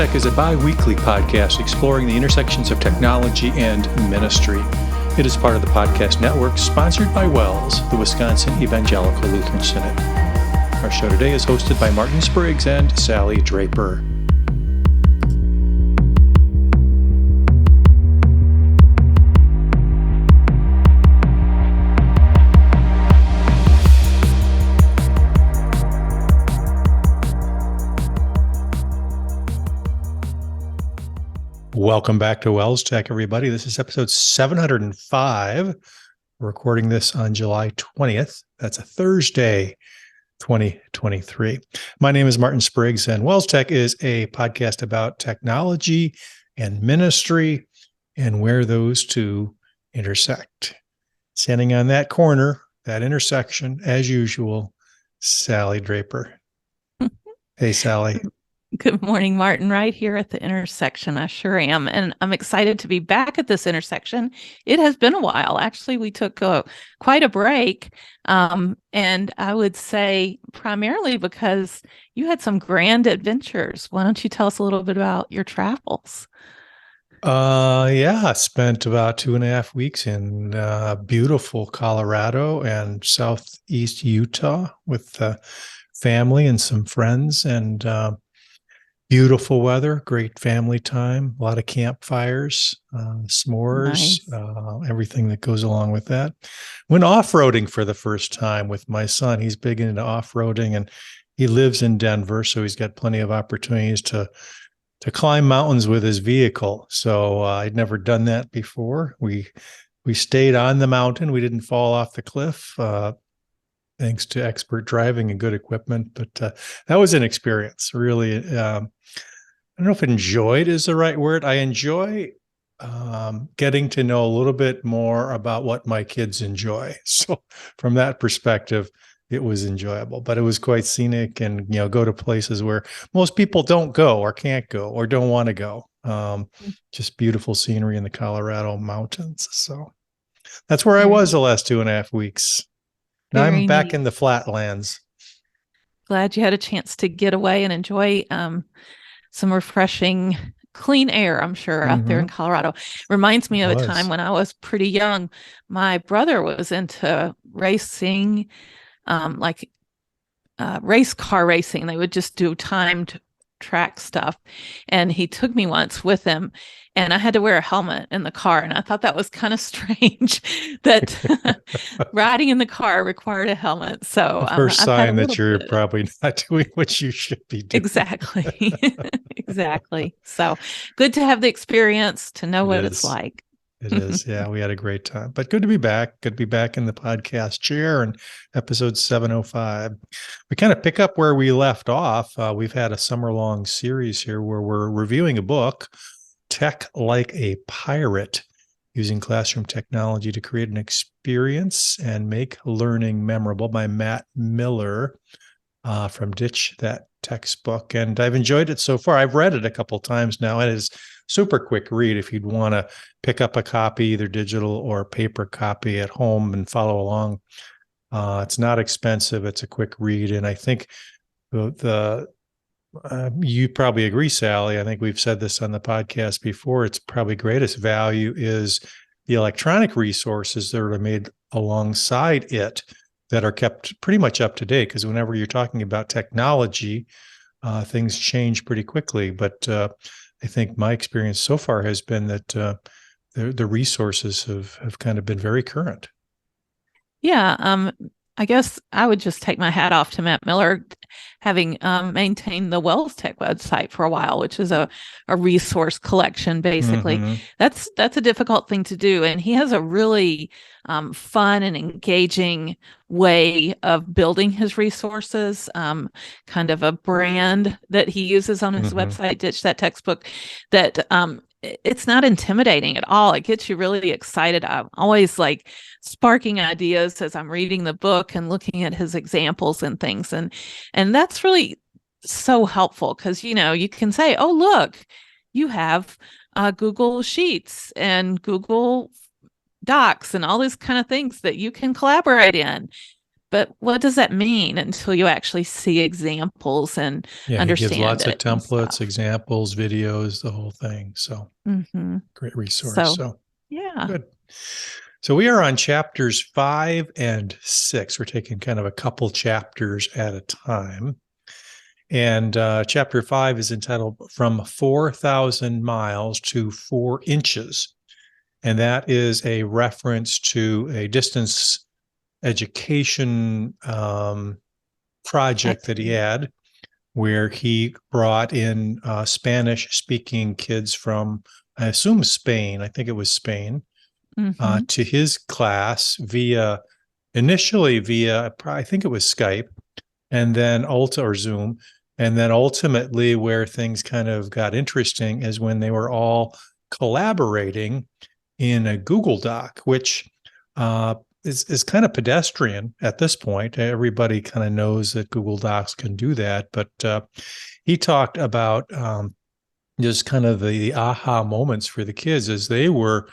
WELSTech is a bi-weekly podcast exploring the intersections of technology and ministry. It is part of the podcast network sponsored by WELS, the Wisconsin Evangelical Lutheran Synod. Our show today is hosted by Martin Spriggs and Sally Draper. Welcome back to WELSTech, everybody. This is episode 705. We're recording this on July 20th. That's a Thursday, 2023. My name is Martin Spriggs, and WELSTech is a podcast about technology and ministry and where those two intersect. Standing on that corner, that intersection, as usual, Sally Draper. Hey, Sally. Good morning, Martin. Right here at the intersection. I sure am. And I'm excited to be back at this intersection. It has been a while. Actually, we took quite a break. And I would say primarily because you had some grand adventures. Why don't you tell us a little bit about your travels? I spent about 2.5 weeks in beautiful Colorado and southeast Utah with family and some friends, and beautiful weather, great family time, a lot of campfires, s'mores, nice. Everything that goes along with that. Went off-roading for the first time with my son. He's big into off-roading, and he lives in Denver, so he's got plenty of opportunities to climb mountains with his vehicle. So I'd never done that before. We stayed on the mountain. We didn't fall off the cliff, thanks to expert driving and good equipment. But that was an experience, really. I don't know if enjoyed is the right word. I enjoy getting to know a little bit more about what my kids enjoy. So from that perspective, it was enjoyable, but it was quite scenic, and, go to places where most people don't go or can't go or don't want to go. Just beautiful scenery in the Colorado mountains. So that's where I was the last 2.5 weeks. Now I'm back in the flatlands. Glad you had a chance to get away and enjoy some refreshing, clean air, I'm sure, out there in Colorado. Reminds me of a time when I was pretty young. My brother was into racing, race car racing. They would just do timed track stuff. And he took me once with him, and I had to wear a helmet in the car. And I thought that was kind of strange that riding in the car required a helmet. So first sign that you're probably not doing what you should be doing. Exactly. Exactly. So good to have the experience, to know what it's like. It is. Yeah, we had a great time. But good to be back. Good to be back in the podcast chair in episode 705. We kind of pick up where we left off. We've had a summer-long series here where we're reviewing a book, Tech Like a Pirate, Using Classroom Technology to Create an Experience and Make Learning Memorable, by Matt Miller from Ditch That Textbook. And I've enjoyed it so far. I've read it a couple times now. It is super quick read if you'd want to pick up a copy, either digital or paper copy at home, and follow along. It's not expensive. It's a quick read. And I think you probably agree, Sally. I think we've said this on the podcast before. Its probably greatest value is the electronic resources that are made alongside it that are kept pretty much up to date. Because whenever you're talking about technology, things change pretty quickly. But I think my experience so far has been that the resources have kind of been very current. Yeah, I guess I would just take my hat off to Matt Miller, having maintained the WELSTech website for a while, which is a resource collection, basically. That's a difficult thing to do. And he has a really fun and engaging way of building his resources, kind of a brand that he uses on his website, Ditch That Textbook, that it's not intimidating at all. It gets you really excited. I'm always sparking ideas as I'm reading the book and looking at his examples and things. And that's really so helpful because, you can say, oh, look, you have Google Sheets and Google Docs and all these kind of things that you can collaborate in. but what does that mean until you actually see examples and Yeah, he gives understand lots of it and templates, stuff. examples, videos, the whole thing. So great resource. So, So yeah. good. So we are on chapters 5 and 6. We're taking kind of a couple chapters at a time. And chapter 5 is entitled From 4,000 Miles to 4 Inches. And that is a reference to a distance education project that he had, where he brought in Spanish speaking kids from, I assume, Spain. I think it was Spain, to his class initially via, I think it was Skype, and then or Zoom. And then ultimately, where things kind of got interesting is when they were all collaborating in a Google Doc, which is kind of pedestrian at this point. Everybody kind of knows that Google Docs can do that, but he talked about just kind of the aha moments for the kids as they were,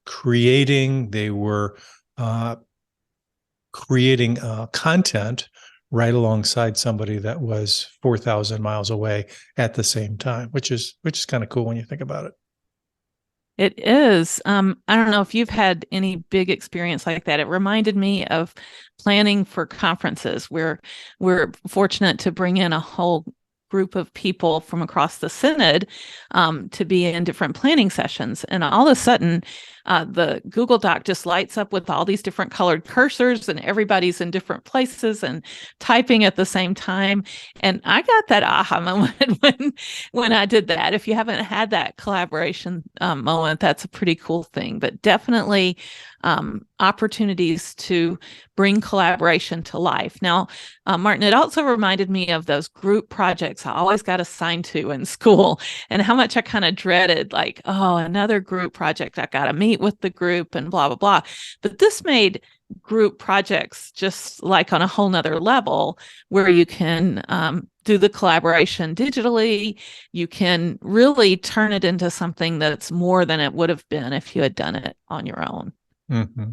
creating. They were creating content right alongside somebody that was 4,000 miles away at the same time, which is kind of cool when you think about it. It is. I don't know if you've had any big experience like that. It reminded me of planning for conferences where we're fortunate to bring in a whole group of people from across the synod to be in different planning sessions. And all of a sudden, the Google Doc just lights up with all these different colored cursors, and everybody's in different places and typing at the same time. And I got that aha moment when I did that. If you haven't had that collaboration moment, that's a pretty cool thing. But definitely opportunities to bring collaboration to life. Now, Martin, it also reminded me of those group projects I always got assigned to in school, and how much I kind of dreaded, like, oh, another group project. I got to meet with the group and blah, blah, blah. But this made group projects just like on a whole nother level, where you can do the collaboration digitally. You can really turn it into something that's more than it would have been if you had done it on your own. Mm-hmm.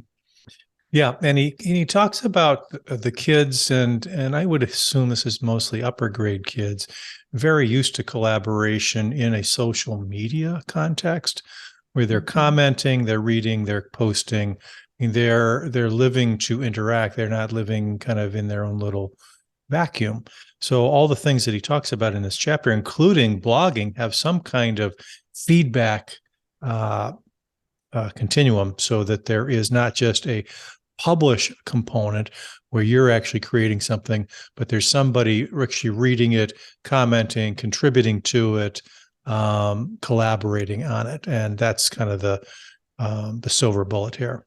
Yeah, and he talks about the kids, and I would assume this is mostly upper grade kids, very used to collaboration in a social media context, where they're commenting, they're reading, they're posting, and they're living to interact. They're not living kind of in their own little vacuum. So all the things that he talks about in this chapter, including blogging, have some kind of feedback continuum, so that there is not just a publish component where you're actually creating something, but there's somebody actually reading it, commenting, contributing to it, collaborating on it. And that's kind of the silver bullet here.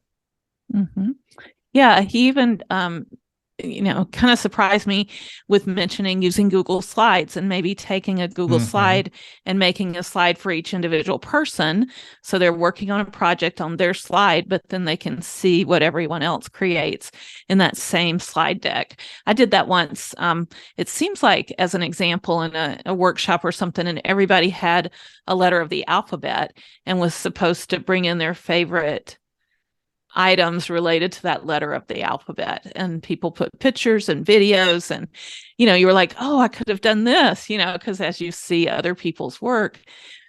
Yeah, he even kind of surprised me with mentioning using Google Slides, and maybe taking a Google slide and making a slide for each individual person. So they're working on a project on their slide, but then they can see what everyone else creates in that same slide deck. I did that once. It seems like, as an example, in a workshop or something, and everybody had a letter of the alphabet and was supposed to bring in their favorite items related to that letter of the alphabet, and people put pictures and videos, and you were like, oh, I could have done this, because as you see other people's work,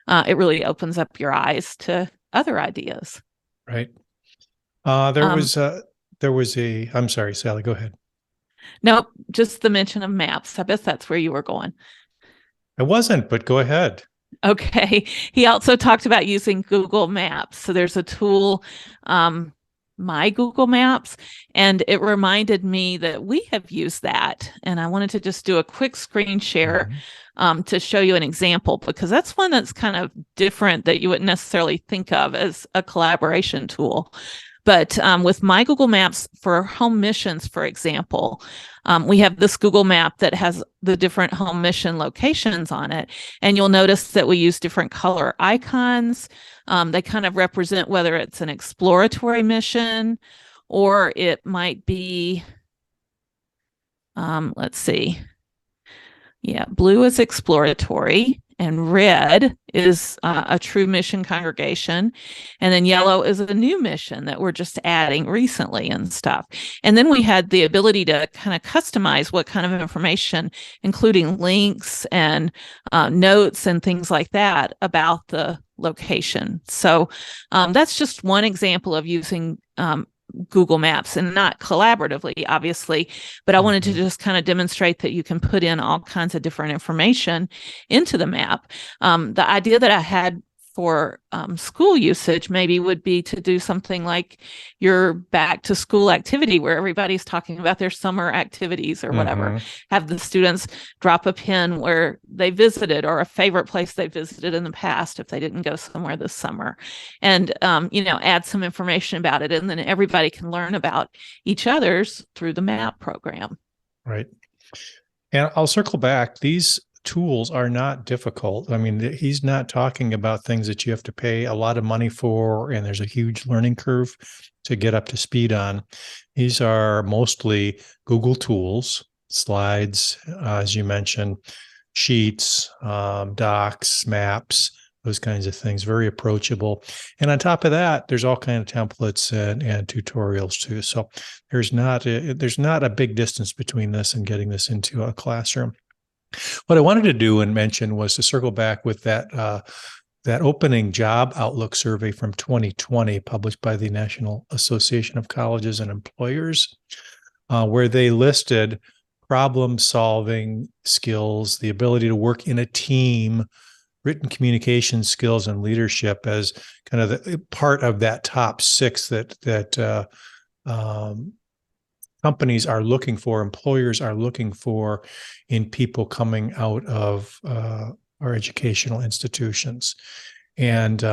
it really opens up your eyes to other ideas. Right. There was a, I'm sorry, Sally, go ahead. Nope, just the mention of maps. I bet that's where you were going. I wasn't, but go ahead. Okay. He also talked about using Google Maps. So there's a tool, My Google Maps, and it reminded me that we have used that. And I wanted to just do a quick screen share to show you an example, because that's one that's kind of different, that you wouldn't necessarily think of as a collaboration tool. But with My Google Maps for home missions, for example, we have this Google map that has the different home mission locations on it. And you'll notice that we use different color icons. They kind of represent whether it's an exploratory mission, or it might be, let's see. Yeah, blue is exploratory, and red is a true mission congregation. And then yellow is a new mission that we're just adding recently and stuff. And then we had the ability to kind of customize what kind of information, including links and notes and things like that about the location. So that's just one example of using Google Maps, and not collaboratively, obviously, but I wanted to just kind of demonstrate that you can put in all kinds of different information into the map. The idea that I had for school usage maybe would be to do something like your back to school activity where everybody's talking about their summer activities or whatever. Have the students drop a pin where they visited or a favorite place they visited in the past if they didn't go somewhere this summer, and add some information about it, and then everybody can learn about each other's through the map program. Right. And I'll circle back. These tools are not difficult. I mean, he's not talking about things that you have to pay a lot of money for, and there's a huge learning curve to get up to speed on. These are mostly Google tools, slides, as you mentioned, sheets, docs, maps, those kinds of things, very approachable. And on top of that, there's all kinds of templates and tutorials too. So there's not a big distance between this and getting this into a classroom. What I wanted to do and mention was to circle back with that opening job outlook survey from 2020, published by the National Association of Colleges and Employers, where they listed problem-solving skills, the ability to work in a team, written communication skills, and leadership as kind of the part of that top 6 that companies are looking for, employers are looking for in people coming out of our educational institutions. And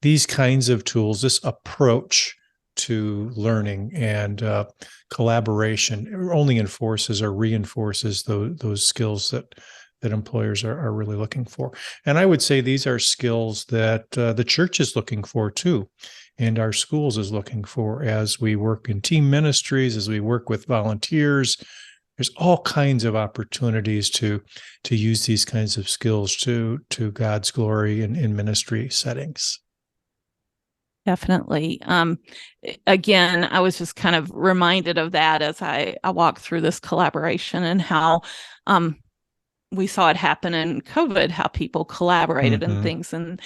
these kinds of tools, this approach to learning and collaboration only enforces or reinforces those skills that employers are really looking for. And I would say these are skills that the church is looking for too, and our schools is looking for as we work in team ministries, as we work with volunteers. There's all kinds of opportunities to use these kinds of skills to God's glory in ministry settings. Definitely. Again, I was just kind of reminded of that as I walked through this collaboration and how we saw it happen in COVID, how people collaborated and things, and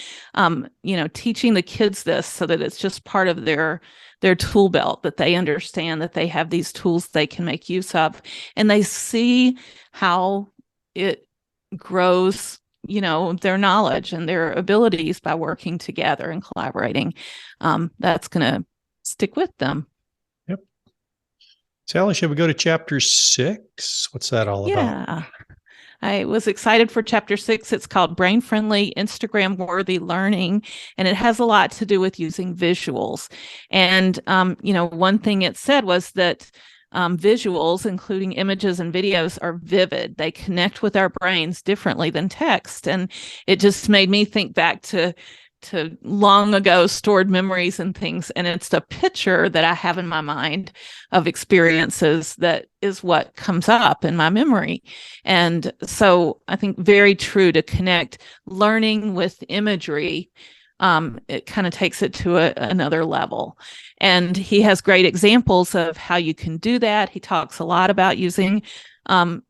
teaching the kids this so that it's just part of their tool belt, that they understand that they have these tools they can make use of, and they see how it grows, their knowledge and their abilities by working together and collaborating. That's going to stick with them. Yep. Sally, should we go to chapter 6? What's that all about? Yeah. I was excited for chapter 6. It's called Brain Friendly, Instagram Worthy Learning, and it has a lot to do with using visuals. And, one thing it said was that visuals, including images and videos, are vivid. They connect with our brains differently than text. And it just made me think back to long ago stored memories and things. And it's the picture that I have in my mind of experiences that is what comes up in my memory. And so I think very true to connect learning with imagery. It kind of takes it to another level. And he has great examples of how you can do that. He talks a lot about using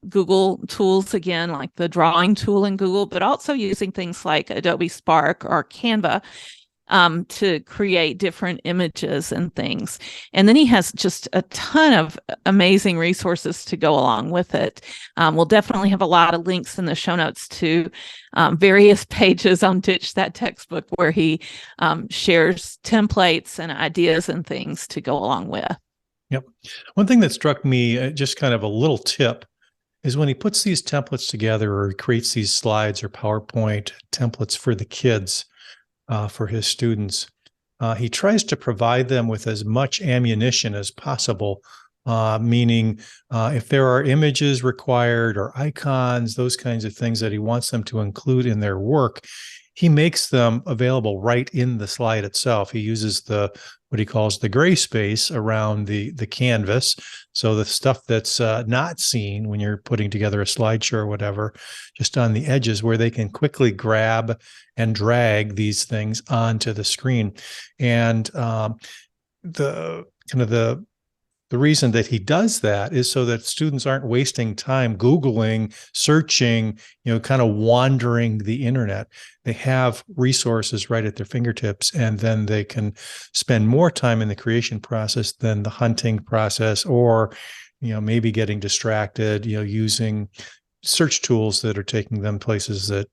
Google tools, again, like the drawing tool in Google, but also using things like Adobe Spark or Canva to create different images and things. And then he has just a ton of amazing resources to go along with it. We'll definitely have a lot of links in the show notes to various pages on Ditch That Textbook, where he shares templates and ideas and things to go along with. Yep. One thing that struck me, just kind of a little tip, is when he puts these templates together or he creates these slides or PowerPoint templates for the kids, for his students, he tries to provide them with as much ammunition as possible, meaning if there are images required or icons, those kinds of things that he wants them to include in their work, he makes them available right in the slide itself. He uses what he calls the gray space around the canvas. So the stuff that's not seen when you're putting together a slideshow or whatever, just on the edges where they can quickly grab and drag these things onto the screen. And the kind of the reason that he does that is so that students aren't wasting time Googling, searching, kind of wandering the internet. They have resources right at their fingertips, and then they can spend more time in the creation process than the hunting process, or, maybe getting distracted, using search tools that are taking them places that,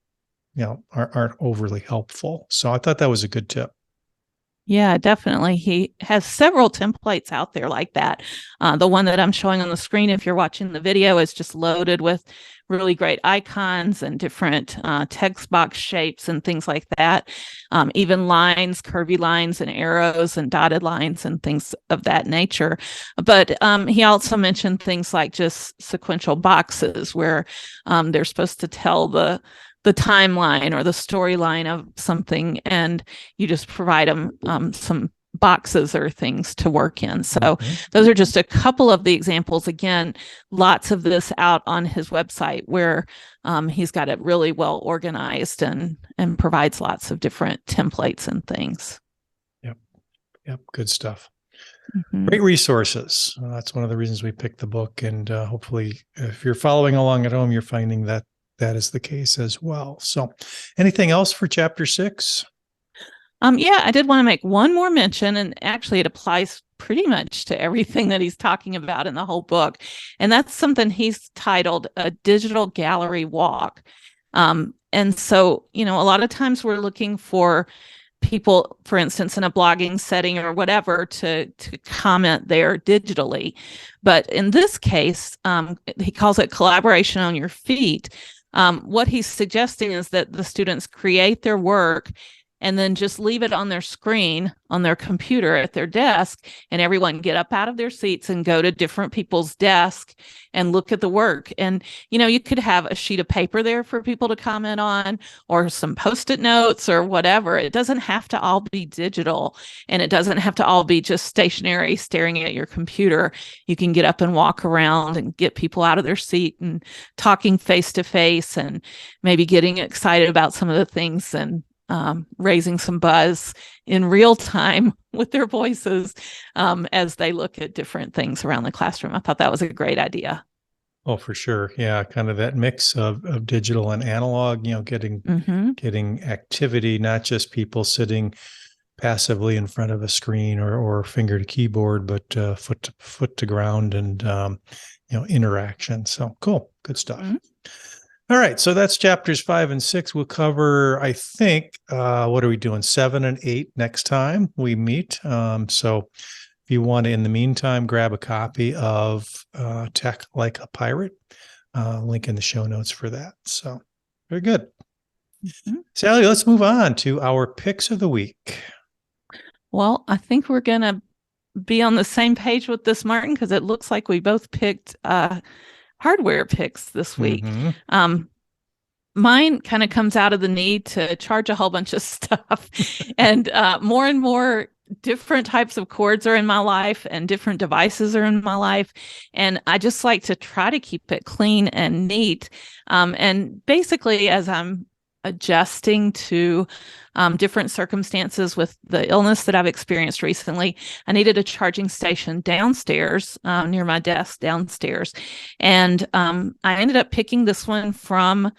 aren't overly helpful. So I thought that was a good tip. Yeah, definitely. He has several templates out there like that. The one that I'm showing on the screen, if you're watching the video, is just loaded with really great icons and different text box shapes and things like that. Even lines, curvy lines and arrows and dotted lines and things of that nature. But he also mentioned things like just sequential boxes where they're supposed to tell the timeline or the storyline of something, and you just provide them some boxes or things to work in. So those are just a couple of the examples. Again, lots of this out on his website where he's got it really well organized and provides lots of different templates and things. Yep. Good stuff. Great resources. That's one of the reasons we picked the book. And hopefully, if you're following along at home, you're finding that is the case as well. So anything else for chapter 6? Yeah, I did want to make one more mention, and actually it applies pretty much to everything that he's talking about in the whole book. And that's something he's titled A Digital Gallery Walk. And so, a lot of times we're looking for people, for instance, in a blogging setting or whatever, to comment there digitally. But in this case, he calls it collaboration on your feet. What he's suggesting is that the students create their work and then just leave it on their screen, on their computer at their desk, and everyone get up out of their seats and go to different people's desks and look at the work. And, you could have a sheet of paper there for people to comment on, or some Post-it notes or whatever. It doesn't have to all be digital, and it doesn't have to all be just stationary staring at your computer. You can get up and walk around and get people out of their seat and talking face to face, and maybe getting excited about some of the things, and raising some buzz in real time with their voices as they look at different things around the classroom. I thought that was a great idea. Oh, for sure. Yeah, kind of that mix of digital and analog, getting activity, not just people sitting passively in front of a screen or finger to keyboard, but foot to ground, and interaction. So cool. Good stuff. All right, so that's chapters 5 and 6. We'll cover, I think, what are we doing? 7 and 8 next time we meet. So if you want to, in the meantime, grab a copy of Tech Like a Pirate, link in the show notes for that. So very good. Sally, let's move on to our picks of the week. Well, I think we're going to be on the same page with this, Martin, because it looks like we both picked hardware picks this week. Mine kind of comes out of the need to charge a whole bunch of stuff, and more different types of cords are in my life, and different devices are in my life. And I just like to try to keep it clean and neat. And basically, as I'm adjusting to different circumstances with the illness that I've experienced recently, I needed a charging station downstairs, near my desk downstairs. And I ended up picking this one from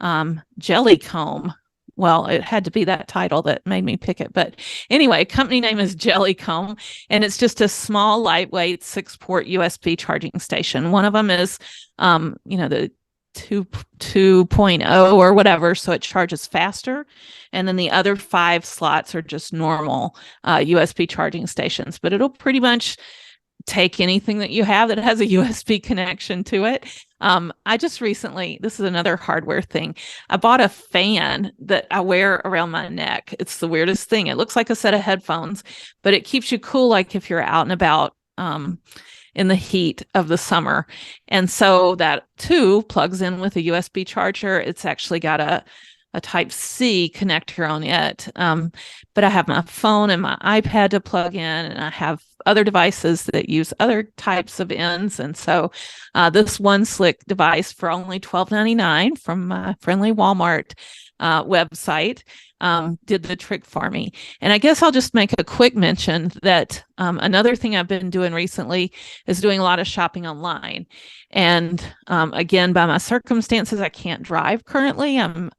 Jellycomb. Well, it had to be that title that made me pick it. But anyway, company name is Jellycomb, and it's just a small, lightweight 6-port USB charging station. One of them is, the 2.0 or whatever, so it charges faster. And then the other 5 slots are just normal USB charging stations, but it'll pretty much take anything that you have that has a USB connection to it. I just recently, this is another hardware thing, I bought a fan that I wear around my neck. It's the weirdest thing. It looks like a set of headphones, but it keeps you cool, like if you're out and about in the heat of the summer. And so that too plugs in with a USB charger. It's actually got a a Type-C connector on it. But I have my phone and my iPad to plug in, and I have other devices that use other types of ends. And so this one slick device for only $12.99 from my friendly Walmart website did the trick for me. And I guess I'll just make a quick mention that another thing I've been doing recently is doing a lot of shopping online. And again, by my circumstances, I can't drive currently. I'm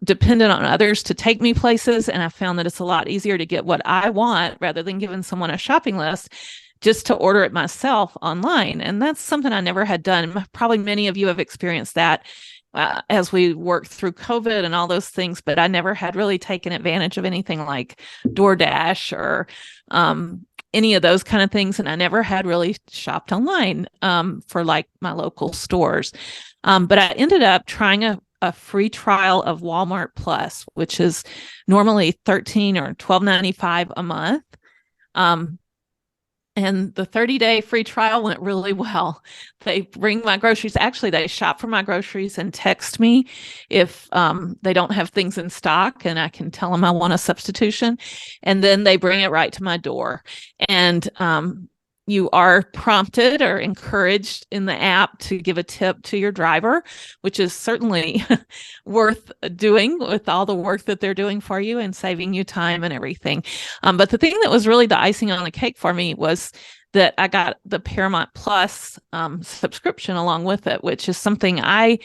dependent on others to take me places. And I found that it's a lot easier to get what I want rather than giving someone a shopping list, just to order it myself online. And that's something I never had done. Probably many of you have experienced that as we worked through COVID and all those things, but I never had really taken advantage of anything like DoorDash or any of those kind of things. And I never had really shopped online for like my local stores. But I ended up trying a free trial of Walmart Plus, which is normally $13 or $12.95 a month. And the 30-day free trial went really well. They bring my groceries. Actually, they shop for my groceries and text me if they don't have things in stock, and I can tell them I want a substitution. And then they bring it right to my door. And you are prompted or encouraged in the app to give a tip to your driver, which is certainly worth doing with all the work that they're doing for you and saving you time and everything. But the thing that was really the icing on the cake for me was that I got the Paramount Plus subscription along with it, which is something I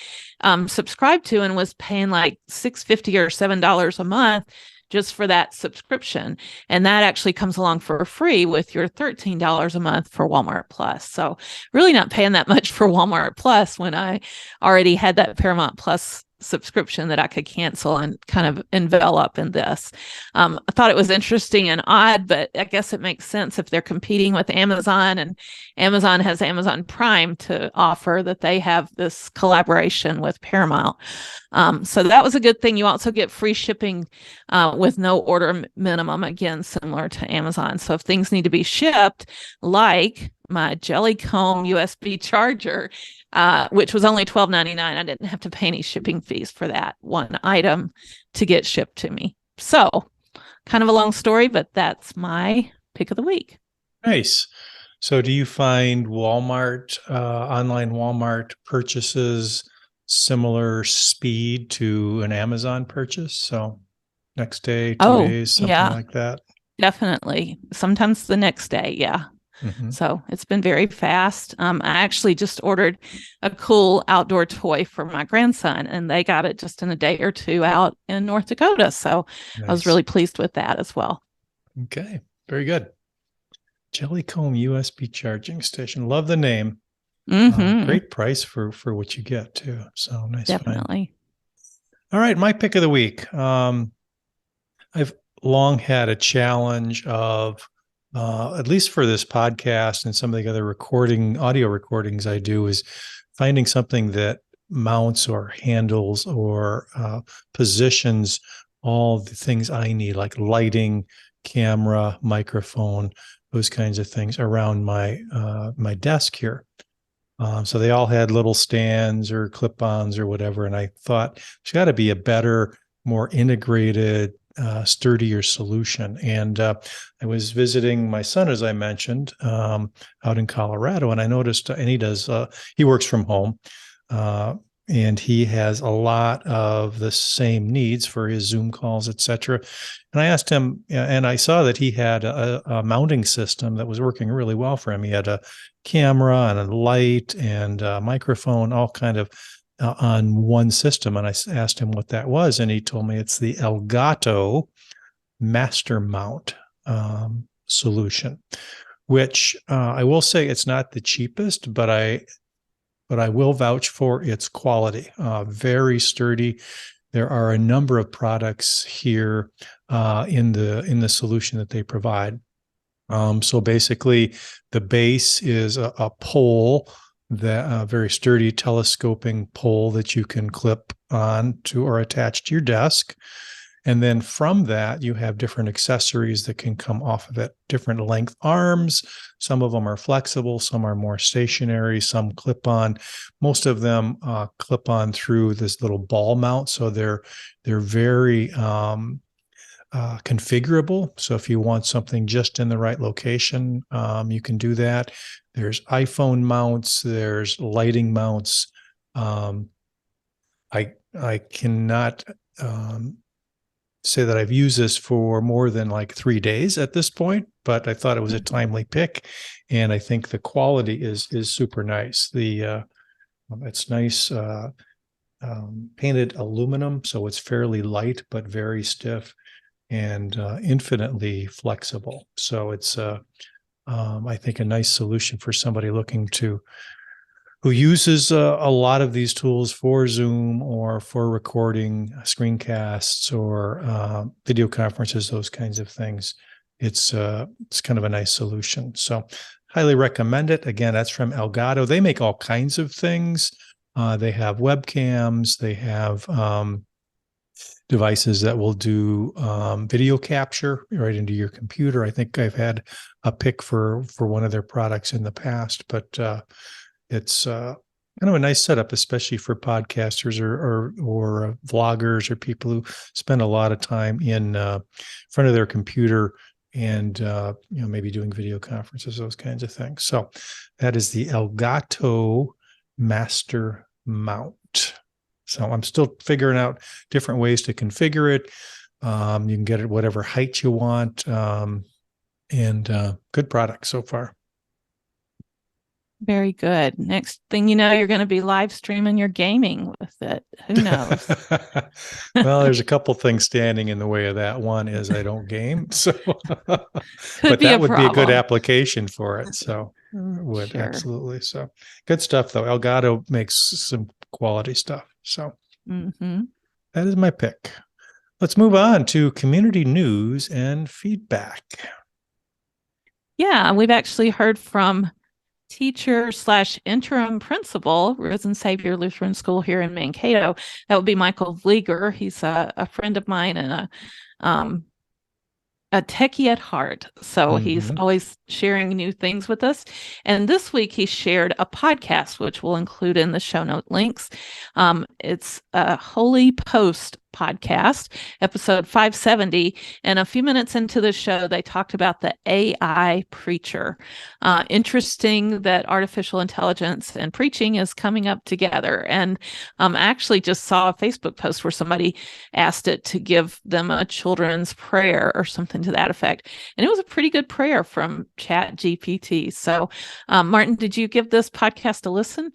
subscribed to and was paying like $6.50 or $7 a month just for that subscription. And that actually comes along for free with your $13 a month for Walmart Plus. So really not paying that much for Walmart Plus when I already had that Paramount Plus subscription that I could cancel and kind of envelop in this. I thought it was interesting and odd, but I guess it makes sense if they're competing with Amazon, and Amazon has Amazon Prime to offer, that they have this collaboration with Paramount. So that was a good thing. You also get free shipping with no order minimum, again, similar to Amazon. So if things need to be shipped, like my Jellycomb USB charger, which was only $12.99, I didn't have to pay any shipping fees for that one item to get shipped to me. So kind of a long story, but that's my pick of the week. Nice. So do you find Walmart, online Walmart purchases similar speed to an Amazon purchase? So next day, 2 days, something like that? Definitely. Sometimes the next day. Yeah. Mm-hmm. So it's been very fast. I actually just ordered a cool outdoor toy for my grandson, and they got it just in a day or two out in North Dakota. So nice. I was really pleased with that as well. Okay. Very good. Jellycomb USB charging station. Love the name. Mm-hmm. Great price for what you get too. So nice. Definitely. All right. My pick of the week. I've long had a challenge of, at least for this podcast and some of the other audio recordings I do, is finding something that mounts or handles or positions all the things I need, like lighting, camera, microphone, those kinds of things around my desk here. So they all had little stands or clip-ons or whatever. And I thought there's got to be a better, more integrated, sturdier solution. And I was visiting my son, as I mentioned, out in Colorado, and I noticed, and he works from home, and he has a lot of the same needs for his Zoom calls, etc. And I asked him, and I saw that he had a mounting system that was working really well for him. He had a camera and a light and a microphone, all kind of on one system. And I asked him what that was, and he told me it's the Elgato Master Mount solution, which I will say it's not the cheapest, but I will vouch for its quality. Very sturdy. There are a number of products here in the solution that they provide. So basically, the base is a pole, that very sturdy telescoping pole that you can clip on to or attach to your desk. And then from that, you have different accessories that can come off of it, different length arms. Some of them are flexible, some are more stationary, some clip on. Most of them clip on through this little ball mount. So they're very configurable. So if you want something just in the right location, you can do that. There's iPhone mounts, there's lighting mounts. I cannot say that I've used this for more than like 3 days at this point, but I thought it was a timely pick, and I think the quality is super nice. It's nice painted aluminum, so it's fairly light but very stiff and infinitely flexible. So it's I think a nice solution for somebody looking to who uses a lot of these tools for Zoom or for recording screencasts or video conferences, those kinds of things. It's kind of a nice solution. So highly recommend it. Again, that's from Elgato. They make all kinds of things. They have webcams. They have devices that will do video capture right into your computer. I think I've had a pick for one of their products in the past, but it's kind of a nice setup, especially for podcasters or vloggers or people who spend a lot of time in front of their computer and maybe doing video conferences, those kinds of things. So that is the Elgato Master Mount. So I'm still figuring out different ways to configure it. You can get it whatever height you want, and good product so far. Very good. Next thing you know, you're going to be live streaming your gaming with it. Who knows? Well, there's a couple things standing in the way of that. One is I don't game, so but that would be a good application for it. So would sure. Absolutely. So good stuff though. Elgato makes some quality stuff. So that is my pick. Let's move on to community news and feedback. Yeah, we've actually heard from teacher/interim principal, Risen Savior Lutheran School here in Mankato. That would be Michael Vlieger. He's a friend of mine and a techie at heart. So he's always sharing new things with us. And this week he shared a podcast, which we'll include in the show note links. It's a Holy Post podcast, episode 570. And a few minutes into the show, they talked about the AI preacher. Interesting that artificial intelligence and preaching is coming up together. And I actually just saw a Facebook post where somebody asked it to give them a children's prayer or something to that effect. And it was a pretty good prayer from ChatGPT. So, Martin, did you give this podcast a listen?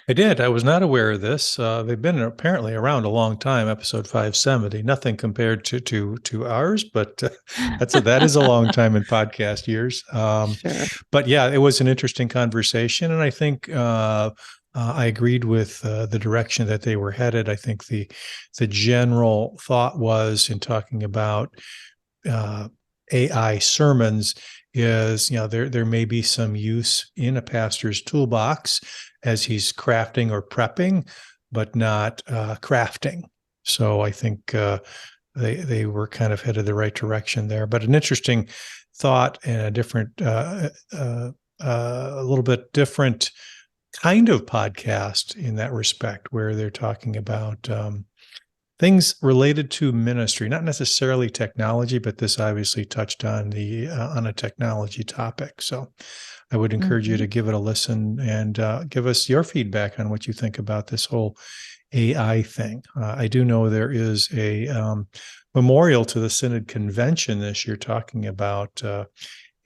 I did. I was not aware of this. They've been apparently around a long time, episode 570. Nothing compared to ours, but that is a long time in podcast years. Sure. But yeah, it was an interesting conversation, and I think I agreed with the direction that they were headed. I think the general thought was in talking about AI sermons is, there may be some use in a pastor's toolbox as he's crafting or prepping, but not crafting. So I think they were kind of headed the right direction there. But an interesting thought and a different, a little bit different kind of podcast in that respect, where they're talking about things related to ministry, not necessarily technology, but this obviously touched on on a technology topic. So I would encourage you to give it a listen and give us your feedback on what you think about this whole AI thing. I do know there is a memorial to the Synod Convention this year talking about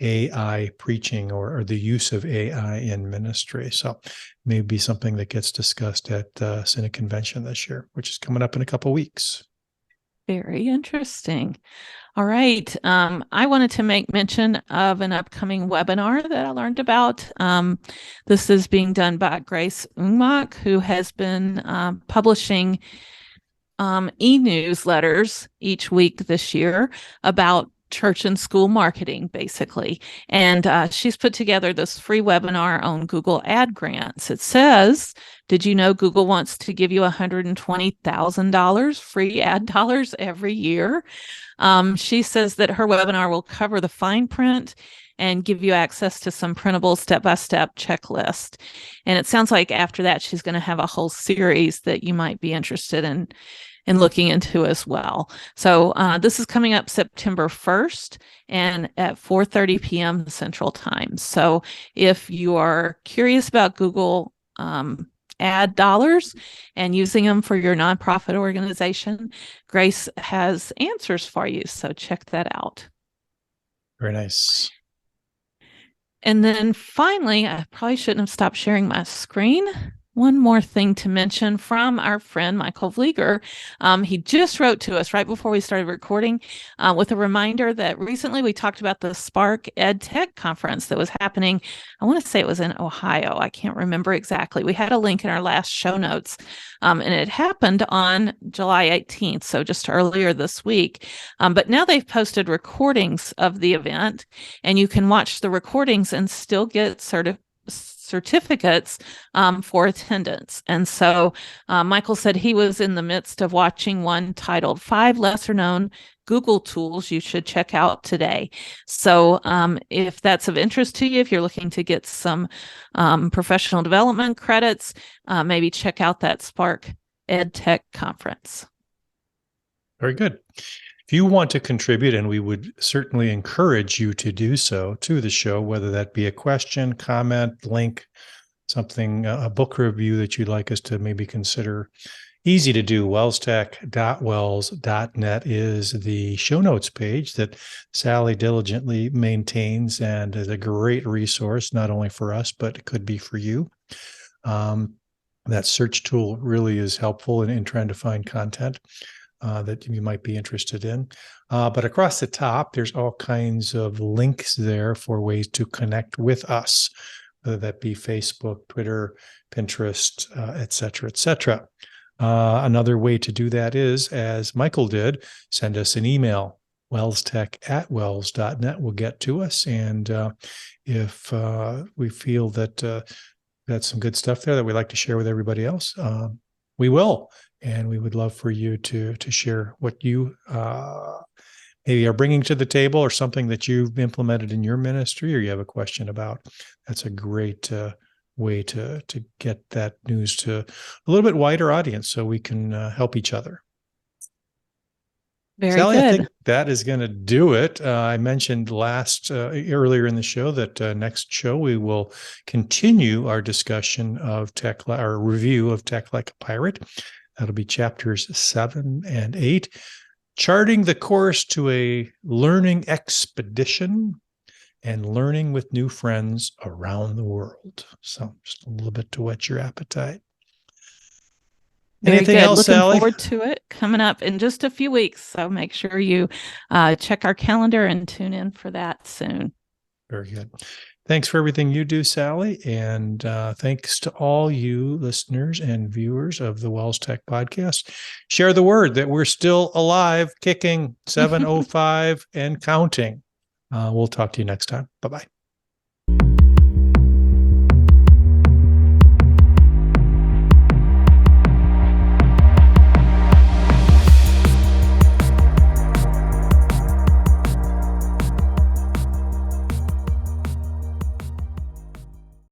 AI preaching or the use of AI in ministry. So maybe something that gets discussed at Synod Convention this year, which is coming up in a couple of weeks. Very interesting. All right. I wanted to make mention of an upcoming webinar that I learned about. This is being done by Grace Ungmach, who has been publishing e-newsletters each week this year about church and school marketing, basically. And she's put together this free webinar on Google Ad Grants. It says, did you know Google wants to give you $120,000 free ad dollars every year? She says that her webinar will cover the fine print and give you access to some printable step-by-step checklist. And it sounds like after that, she's going to have a whole series that you might be interested in looking into as well. So this is coming up September 1st and at 4:30 p.m. Central Time. So if you are curious about Google ad dollars and using them for your nonprofit organization, Grace has answers for you. So check that out. Very nice. And then finally, I probably shouldn't have stopped sharing my screen. One more thing to mention from our friend Michael Vlieger. He just wrote to us right before we started recording with a reminder that recently we talked about the Spark EdTech conference that was happening. I want to say it was in Ohio. I can't remember exactly. We had a link in our last show notes, and it happened on July 18th, so just earlier this week. But now they've posted recordings of the event, and you can watch the recordings and still get certificates for attendance. And so Michael said he was in the midst of watching one titled 5 Lesser Known Google Tools You Should Check Out Today. So if that's of interest to you, if you're looking to get some professional development credits, maybe check out that Spark EdTech conference. Very good. If you want to contribute, and we would certainly encourage you to do so to the show, whether that be a question, comment, link, something, a book review that you'd like us to maybe consider, easy to do. WELSTech.wels.net is the show notes page that Sally diligently maintains and is a great resource, not only for us, but it could be for you. That search tool really is helpful in trying to find content that you might be interested in. But across the top, there's all kinds of links there for ways to connect with us, whether that be Facebook, Twitter, Pinterest, et cetera, et cetera. Another way to do that is, as Michael did, send us an email. WELSTech@wels.net will get to us. And if we feel that that's some good stuff there that we'd like to share with everybody else, we will. And we would love for you to share what you maybe are bringing to the table, or something that you've implemented in your ministry, or you have a question about. That's a great way to get that news to a little bit wider audience, so we can help each other. Very Sally, good. I think that is going to do it. I mentioned earlier in the show that next show we will continue our discussion of our review of Tech Like a Pirate. That'll be chapters 7 and 8, charting the course to a learning expedition and learning with new friends around the world. So just a little bit to whet your appetite. Very Anything good. else, Looking Sally? forward to it, coming up in just a few weeks. So make sure you check our calendar and tune in for that soon. Very good. Thanks for everything you do, Sally. And thanks to all you listeners and viewers of the WELSTech podcast. Share the word that we're still alive, kicking, 705 and counting. We'll talk to you next time. Bye-bye.